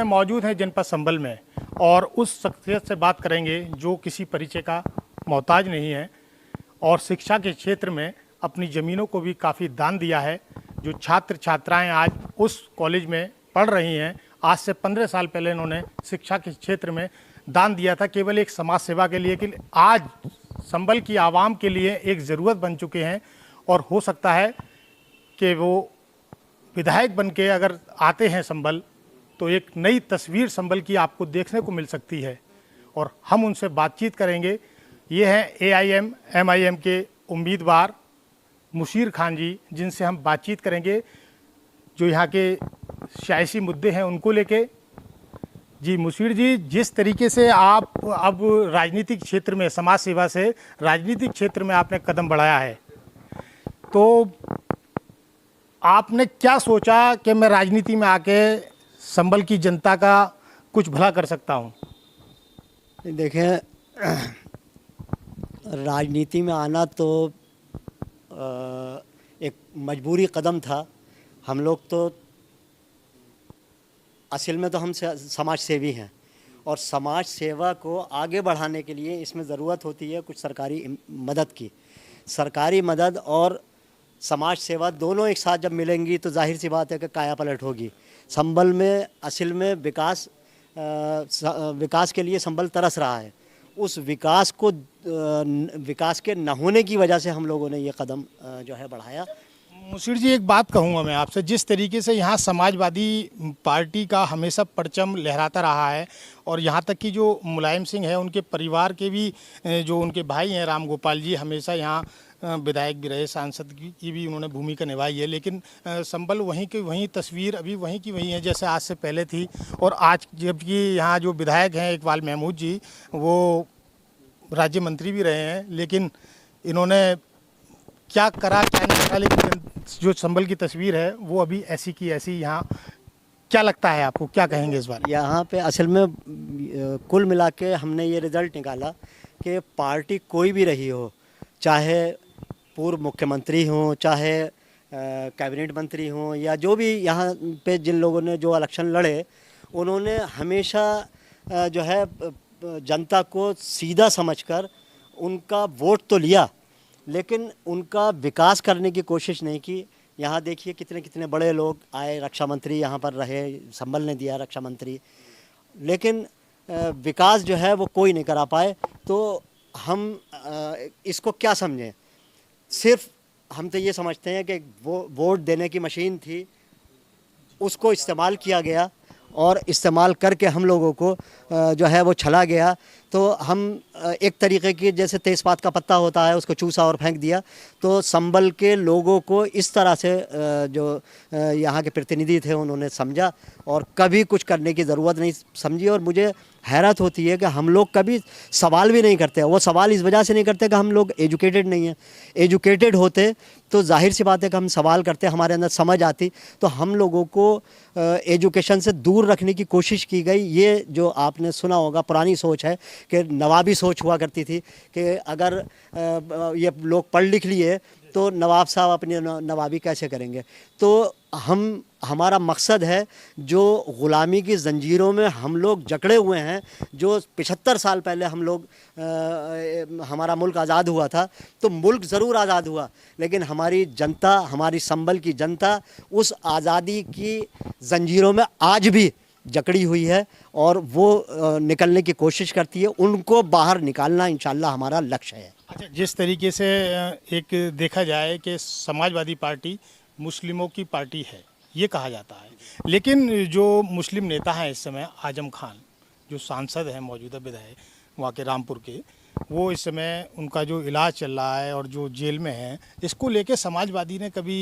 मौजूद हैं जनपद संभल में और उस शख्सियत से बात करेंगे जो किसी परिचय का मोहताज नहीं है और शिक्षा के क्षेत्र में अपनी ज़मीनों को भी काफ़ी दान दिया है। जो छात्र छात्राएं आज उस कॉलेज में पढ़ रही हैं, आज से 15 साल पहले इन्होंने शिक्षा के क्षेत्र में दान दिया था केवल एक समाज सेवा के लिए कि आज संभल की आवाम के लिए एक ज़रूरत बन चुके हैं और हो सकता है कि वो विधायक बन के अगर आते हैं संभल तो एक नई तस्वीर संभल की आपको देखने को मिल सकती है और हम उनसे बातचीत करेंगे। ये हैं AIM-MIM के उम्मीदवार मुशीर खान जी, जिनसे हम बातचीत करेंगे जो यहाँ के सियासी मुद्दे हैं उनको लेके। जी मुशीर जी, जिस तरीके से आप अब राजनीतिक क्षेत्र में समाज सेवा से राजनीतिक क्षेत्र में आपने कदम बढ़ाया है, तो आपने क्या सोचा कि मैं राजनीति में आके संभल की जनता का कुछ भला कर सकता हूँ? देखें, राजनीति में आना तो एक मजबूरी कदम था। हम लोग तो असल में तो हम समाज सेवी हैं और समाज सेवा को आगे बढ़ाने के लिए इसमें ज़रूरत होती है कुछ सरकारी मदद की। सरकारी मदद और समाज सेवा दोनों एक साथ जब मिलेंगी तो जाहिर सी बात है कि काया पलट होगी। संभल में असल में विकास के लिए संभल तरस रहा है। उस विकास के न होने की वजह से हम लोगों ने ये कदम जो है बढ़ाया। मुशीर जी, एक बात कहूँगा मैं आपसे, जिस तरीके से यहाँ समाजवादी पार्टी का हमेशा परचम लहराता रहा है और यहाँ तक कि जो मुलायम सिंह है उनके परिवार के भी जो उनके भाई हैं राम गोपाल जी, हमेशा यहाँ विधायक भी रहे, सांसद की भी उन्होंने भूमिका निभाई है, लेकिन संभल वहीं की वहीं तस्वीर अभी वहीं की वहीं है जैसे आज से पहले थी। और आज जबकि यहाँ जो विधायक हैं इकबाल महमूद जी, वो राज्य मंत्री भी रहे हैं, लेकिन इन्होंने क्या करा क्या नहीं करा, लेकिन जो संभल की तस्वीर है वो अभी ऐसी की ऐसी यहाँ। क्या लगता है आपको, क्या कहेंगे इस बार? यहाँ पे असल में कुल मिला के हमने ये रिज़ल्ट निकाला कि पार्टी कोई भी रही हो, चाहे पूर्व मुख्यमंत्री हों, चाहे कैबिनेट मंत्री हों, या जो भी यहाँ पे जिन लोगों ने जो इलेक्शन लड़े, उन्होंने हमेशा जो है जनता को सीधा समझकर उनका वोट तो लिया, लेकिन उनका विकास करने की कोशिश नहीं की। यहाँ देखिए कितने कितने बड़े लोग आए, रक्षा मंत्री यहाँ पर रहे, संभल ने दिया रक्षा मंत्री, लेकिन विकास जो है वो कोई नहीं करा पाए। तो हम इसको क्या समझें? सिर्फ हम तो ये समझते हैं कि वो वोट देने की मशीन थी, उसको इस्तेमाल किया गया और इस्तेमाल करके हम लोगों को जो है वो छला गया। तो हम एक तरीके की जैसे तेज़पात का पत्ता होता है उसको चूसा और फेंक दिया। तो संभल के लोगों को इस तरह से जो यहाँ के प्रतिनिधि थे उन्होंने समझा और कभी कुछ करने की ज़रूरत नहीं समझी। और मुझे हैरत होती है कि हम लोग कभी सवाल भी नहीं करते। वो सवाल इस वजह से नहीं करते कि हम लोग एजुकेटेड नहीं हैं। एजुकेटेड होते तो जाहिर सी बात है कि हम सवाल करते, हमारे अंदर समझ आती। तो हम लोगों को एजुकेशन से दूर रखने की कोशिश की गई। ये जो आपने सुना होगा पुरानी सोच है कि नवाबी सोच हुआ करती थी कि अगर ये लोग पढ़ लिख लिए तो नवाब साहब अपनी नवाबी कैसे करेंगे। तो हमारा मकसद है जो ग़ुलामी की ज़ंजीरों में हम लोग जकड़े हुए हैं, जो 75 साल पहले हम लोग हमारा मुल्क आज़ाद हुआ था, तो मुल्क ज़रूर आज़ाद हुआ, लेकिन हमारी जनता, हमारी संभल की जनता उस आज़ादी की ज़ंजीरों में आज भी जकड़ी हुई है और वो निकलने की कोशिश करती है। उनको बाहर निकालना इंशाल्लाह हमारा लक्ष्य है। अच्छा, जिस तरीके से एक देखा जाए कि समाजवादी पार्टी मुस्लिमों की पार्टी है, ये कहा जाता है, लेकिन जो मुस्लिम नेता हैं इस समय, आजम खान जो सांसद हैं, मौजूदा विधायक वहाँ के रामपुर के, वो इस समय उनका जो इलाज चल रहा है और जो जेल में है, इसको लेके समाजवादी ने कभी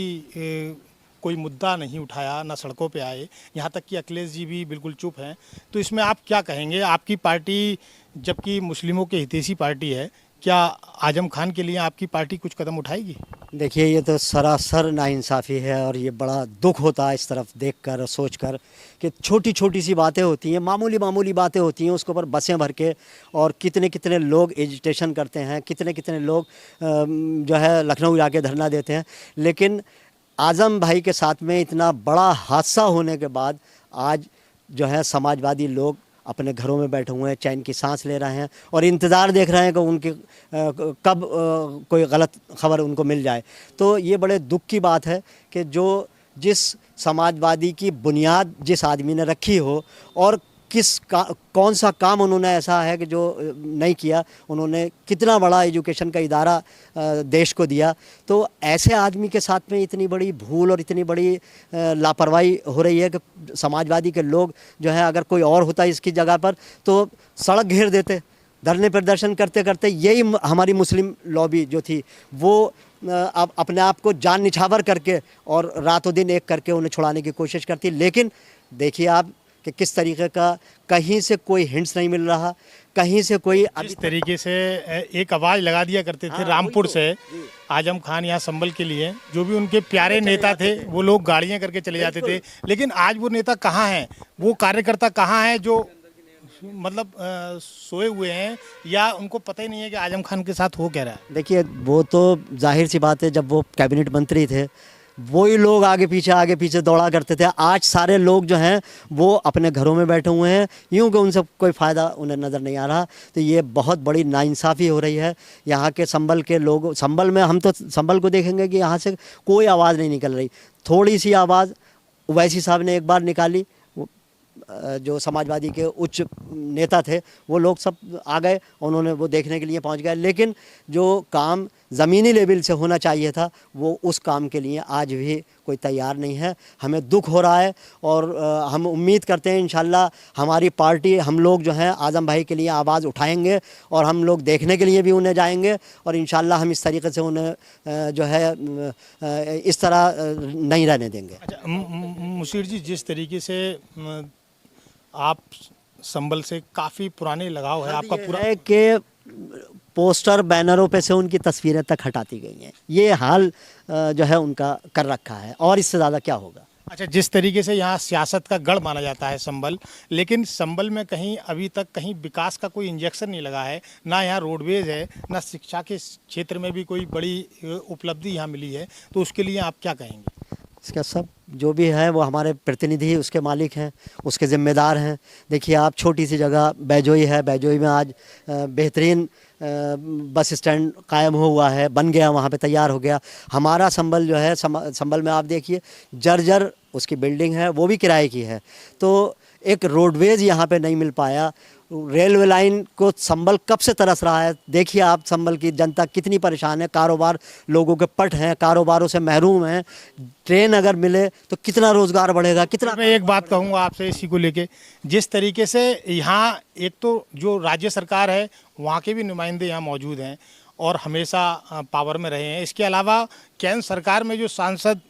कोई मुद्दा नहीं उठाया, ना सड़कों पे आए, यहाँ तक कि अखिलेश जी भी बिल्कुल चुप हैं। तो इसमें आप क्या कहेंगे? आपकी पार्टी जबकि मुस्लिमों के हितैषी पार्टी है, क्या आजम खान के लिए आपकी पार्टी कुछ कदम उठाएगी? देखिए, ये तो सरासर नाइंसाफ़ी है और ये बड़ा दुख होता है इस तरफ देखकर और सोचकर कि छोटी छोटी सी बातें होती हैं, मामूली मामूली बातें होती हैं, उसके ऊपर बसें भर के और कितने कितने लोग एजिटेशन करते हैं, कितने कितने लोग जो है लखनऊ जाके धरना देते हैं। लेकिन आज़म भाई के साथ में इतना बड़ा हादसा होने के बाद आज जो है समाजवादी लोग अपने घरों में बैठे हुए हैं, चैन की सांस ले रहे हैं और इंतज़ार देख रहे हैं कि उनके कब कोई गलत खबर उनको मिल जाए। तो ये बड़े दुख की बात है कि जिस समाजवादी की बुनियाद जिस आदमी ने रखी हो और कौन सा काम उन्होंने ऐसा है कि जो नहीं किया, उन्होंने कितना बड़ा एजुकेशन का इदारा देश को दिया, तो ऐसे आदमी के साथ में इतनी बड़ी भूल और इतनी बड़ी लापरवाही हो रही है कि समाजवादी के लोग जो है, अगर कोई और होता इसकी जगह पर तो सड़क घेर देते, धरने प्रदर्शन करते करते। यही हमारी मुस्लिम लॉबी जो थी वो अब अपने आप को जान निछावर करके और रातों दिन एक करके उन्हें छुड़ाने की कोशिश करती। लेकिन देखिए आप कि किस तरीके का कहीं से कोई हिंट्स नहीं मिल रहा, कहीं से कोई इस तरीके से एक आवाज़ लगा दिया करते थे। हाँ, रामपुर तो, से आजम खान यहाँ संभल के लिए जो भी उनके प्यारे नेता थे वो लोग गाड़ियाँ करके चले जाते थे। लेकिन आज वो नेता कहाँ हैं, वो कार्यकर्ता कहाँ हैं जो मतलब सोए हुए हैं, या उनको पता ही नहीं है कि आजम खान के साथ हो क्या रहा है। देखिए वो तो जाहिर सी बात है, जब वो कैबिनेट मंत्री थे वही लोग आगे पीछे दौड़ा करते थे। आज सारे लोग जो हैं वो अपने घरों में बैठे हुए हैं, यूँ कि उनसे कोई फ़ायदा उन्हें नज़र नहीं आ रहा। तो ये बहुत बड़ी नाइंसाफ़ी हो रही है यहाँ के संभल के लोग। संभल में हम तो संभल को देखेंगे कि यहाँ से कोई आवाज़ नहीं निकल रही। थोड़ी सी आवाज़ ओवैसी साहब ने एक बार निकाली, जो समाजवादी के उच्च नेता थे वो लोग सब आ गए, उन्होंने वो देखने के लिए पहुंच गए। लेकिन जो काम ज़मीनी लेवल से होना चाहिए था वो उस काम के लिए आज भी कोई तैयार नहीं है। हमें दुख हो रहा है और हम उम्मीद करते हैं इंशाल्लाह हमारी पार्टी, हम लोग जो हैं आज़म भाई के लिए आवाज़ उठाएंगे और हम लोग देखने के लिए भी उन्हें जाएंगे और इंशाल्लाह हम इस तरीके से उन्हें जो है इस तरह नहीं रहने देंगे। अच्छा मुशीर जी, जिस तरीके से आप संभल से काफ़ी पुराने लगाव है आपका पूरा, है कि पोस्टर बैनरों पे से उनकी तस्वीरें तक हटाती गई हैं। ये हाल जो है उनका कर रखा है और इससे ज़्यादा क्या होगा। अच्छा, जिस तरीके से यहाँ सियासत का गढ़ माना जाता है संभल, लेकिन संभल में कहीं अभी तक कहीं विकास का कोई इंजेक्शन नहीं लगा है। ना यहाँ रोडवेज है, ना शिक्षा के क्षेत्र में भी कोई बड़ी उपलब्धि यहाँ मिली है। तो उसके लिए आप क्या कहेंगे? इसका सब जो भी है वो हमारे प्रतिनिधि उसके मालिक हैं, उसके ज़िम्मेदार हैं। देखिए आप छोटी सी जगह बैजोई है, बैजोई में आज बेहतरीन बस स्टैंड कायम हुआ है, बन गया, वहाँ पे तैयार हो गया। हमारा संभल जो है, संभल में आप देखिए जर्जर उसकी बिल्डिंग है, वो भी किराए की है। तो एक रोडवेज यहाँ पे नहीं मिल पाया। रेलवे लाइन को संभल कब से तरस रहा है। देखिए आप संभल की जनता कितनी परेशान है, कारोबार लोगों के पट हैं, कारोबारों से महरूम हैं। ट्रेन अगर मिले तो कितना रोज़गार बढ़ेगा, कितना। मैं एक बात कहूँगा आपसे इसी को लेके, जिस तरीके से यहाँ एक तो जो राज्य सरकार है वहाँ के भी नुमाइंदे यहाँ मौजूद हैं और हमेशा पावर में रहे हैं। इसके अलावा केंद्र सरकार में जो सांसद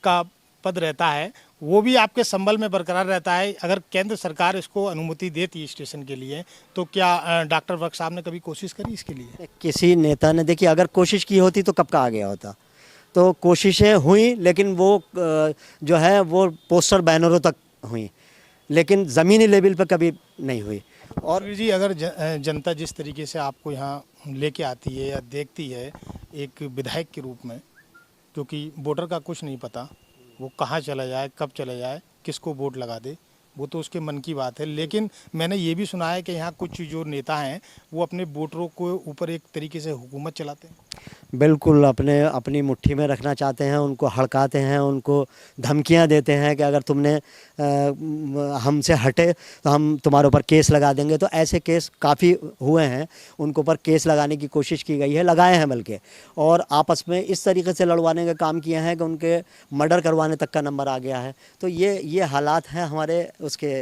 का पद रहता है वो भी आपके संभल में बरकरार रहता है। अगर केंद्र सरकार इसको अनुमति देती स्टेशन के लिए, तो क्या डॉक्टर वर्क साहब ने कभी कोशिश करी इसके लिए? किसी नेता ने, देखिए अगर कोशिश की होती तो कब का आ गया होता। तो कोशिशें हुई लेकिन वो जो है वो पोस्टर बैनरों तक हुई, लेकिन ज़मीनी लेवल पर कभी नहीं हुई। और जी अगर जनता जिस तरीके से आपको यहाँ लेके आती है या देखती है एक विधायक के रूप में, क्योंकि वोटर का कुछ नहीं पता, वो कहाँ चला जाए, कब चला जाए, किसको वोट लगा दे, वो तो उसके मन की बात है। लेकिन मैंने ये भी सुना है कि यहाँ कुछ जो नेता हैं वो अपने वोटरों को ऊपर एक तरीके से हुकूमत चलाते हैं। बिल्कुल अपनी मुट्ठी में रखना चाहते हैं, उनको हड़काते हैं, उनको धमकियां देते हैं कि अगर तुमने हमसे हटे तो हम तुम्हारे ऊपर केस लगा देंगे। तो ऐसे केस काफ़ी हुए हैं, उनको ऊपर केस लगाने की कोशिश की गई है, लगाए हैं बल्कि, और आपस में इस तरीके से लड़वाने का काम किया है कि उनके मर्डर करवाने तक का नंबर आ गया है। तो ये हालात हैं हमारे उसके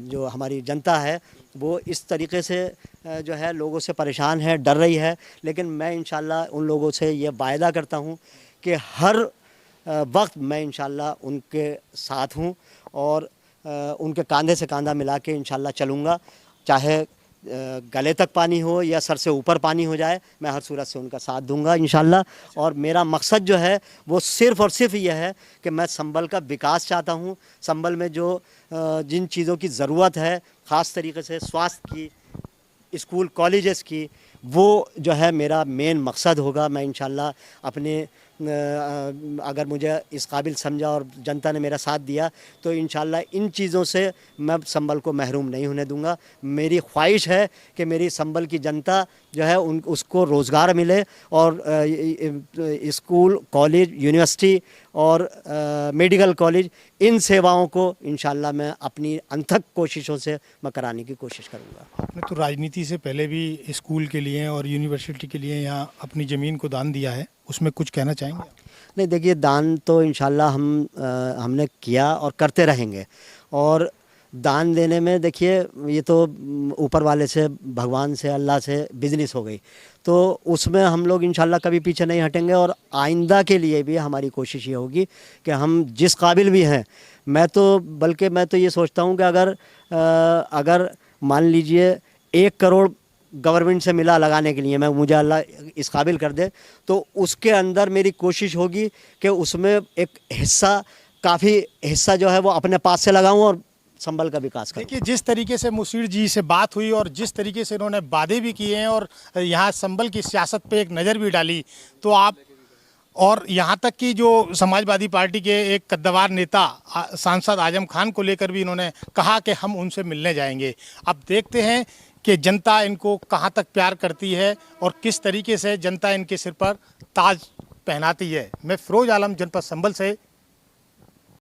जो हमारी जनता है वो इस तरीके से जो है लोगों से परेशान है, डर रही है। लेकिन मैं इंशाल्लाह उन लोगों से ये वायदा करता हूँ कि हर वक्त मैं इंशाल्लाह उनके साथ हूँ और उनके कंधे से कंधा मिला के इंशाल्लाह चलूँगा। चाहे गले तक पानी हो या सर से ऊपर पानी हो जाए, मैं हर सूरत से उनका साथ दूंगा इंशाल्लाह। और मेरा मकसद जो है वो सिर्फ़ और सिर्फ यह है कि मैं संभल का विकास चाहता हूँ। संभल में जो जिन चीज़ों की ज़रूरत है, ख़ास तरीके से स्वास्थ्य की, स्कूल कॉलेजेस की, वो जो है मेरा मेन मकसद होगा। मैं इंशाल्लाह अपने अगर मुझे इस काबिल समझा और जनता ने मेरा साथ दिया तो इंशाल्लाह इन चीज़ों से मैं संभल को महरूम नहीं होने दूंगा। मेरी ख्वाहिश है कि मेरी संभल की जनता जो है उसको रोज़गार मिले और स्कूल, कॉलेज, यूनिवर्सिटी और मेडिकल कॉलेज, इन सेवाओं को इंशाल्लाह मैं अपनी अनथक कोशिशों से मैं कराने की कोशिश करूँगा। आपने तो राजनीति से पहले भी स्कूल के लिए और यूनिवर्सिटी के लिए यहाँ अपनी ज़मीन को दान दिया है, उसमें कुछ कहना चाहेंगे? नहीं, देखिए, दान तो इंशाल्लाह हमने किया और करते रहेंगे। और दान देने में देखिए, ये तो ऊपर वाले से, भगवान से, अल्लाह से बिजनेस हो गई, तो उसमें हम लोग इंशाल्लाह कभी पीछे नहीं हटेंगे। और आइंदा के लिए भी हमारी कोशिश ये होगी कि हम जिस काबिल भी हैं, मैं तो ये सोचता हूँ कि अगर मान लीजिए 1 करोड़ गवर्नमेंट से मिला लगाने के लिए, मुझे अल्लाह इस काबिल कर दे, तो उसके अंदर मेरी कोशिश होगी कि उसमें एक काफ़ी हिस्सा जो है वो अपने पास से लगाऊं और संभल का विकास करूं। देखिए, जिस तरीके से मुशीर जी से बात हुई और जिस तरीके से इन्होंने वादे भी किए हैं और यहाँ संभल की सियासत पे एक नज़र भी डाली, तो आप और यहाँ तक कि जो समाजवादी पार्टी के एक कद्दावर नेता सांसद आजम खान को लेकर भी इन्होंने कहा कि हम उनसे मिलने जाएंगे। अब देखते हैं कि जनता इनको कहाँ तक प्यार करती है और किस तरीके से जनता इनके सिर पर ताज पहनाती है। मैं फिरोज आलम, जनपद संभल से।